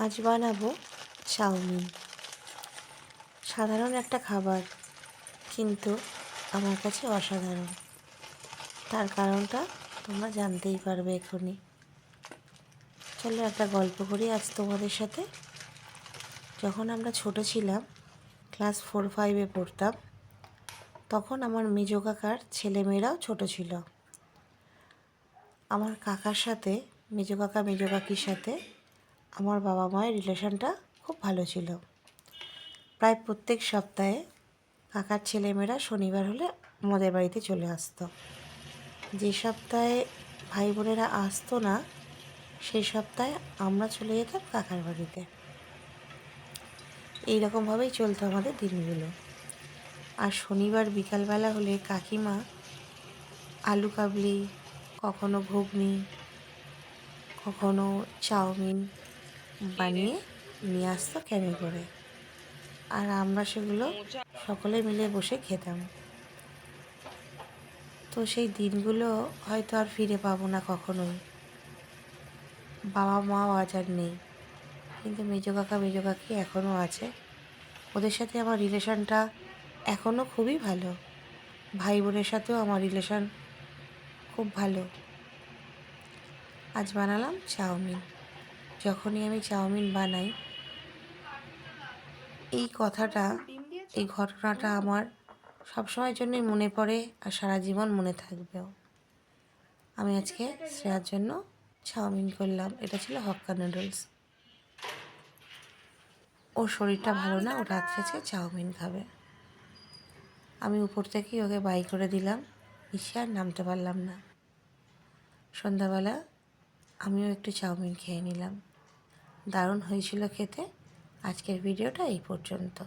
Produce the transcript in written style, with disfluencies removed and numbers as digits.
আজ বানাবো চাউমিন। সাধারণ একটা খাবার, কিন্তু আমার কাছে অসাধারণ। তার কারণটা তোমরা জানতেই পারবে এখনই। চলো একটা গল্প করি আজ তোমাদের সাথে। যখন আমরা ছোট ছিলাম, ক্লাস 4-5-এ পড়তাম, তখন আমার মেজো কাকার ছেলেমেয়েরাও ছোট ছিল। আমার কাকার সাথে, মেজো কাকা মেজো কাকির সাথে আমার বাবা মায়ের রিলেশনটা খুব ভালো ছিল। প্রায় প্রত্যেক সপ্তাহে কাকার ছেলেমেয়েরা শনিবার হলে আমাদের বাড়িতে চলে আসতো। যে সপ্তাহে ভাই বোনেরা আসতো না, সেই সপ্তাহে আমরা চলে যেতাম কাকার বাড়িতে। এইরকমভাবেই চলতো আমাদের দিনগুলো। আর শনিবার বিকালবেলা হলে কাকিমা আলু কাবলি, কখনো ঘুগনি, কখনো চাউমিন বানিয়ে নিয়ে আসতো ক্যানে করে। আর আমরা সেগুলো সকলে মিলে বসে খেতাম। তো সেই দিনগুলো হয়তো আর ফিরে পাবো না কখনোই। বাবা মাও আজ আর নেই, কিন্তু মেজো কাকা মেজো কাকি এখনও আছে। ওদের সাথে আমার রিলেশানটা এখনও খুবই ভালো। ভাই বোনের সাথেও আমার রিলেশান খুব ভালো। আজ বানালাম চাউমিন। যখনই আমি চাউমিন বানাই, এই কথাটা, এই ঘটনাটা আমার সবসময়ের জন্যই মনে পড়ে আর সারা জীবন মনে থাকবেও। আমি আজকে শ্রেয়ার জন্য চাউমিন করলাম। এটা ছিল হক্কা নুডলস। ওর শরীরটা ভালো না, ও রাত্রে আজকে চাউমিন খাবে। আমি উপর থেকেই ওকে বাই করে দিলাম, নিচে আর নামতে পারলাম না। সন্ধ্যাবেলা আমিও একটু চাউমিন খেয়ে নিলাম। দারুণ হয়েছিল খেতে। আজকের ভিডিওটা এই পর্যন্ত।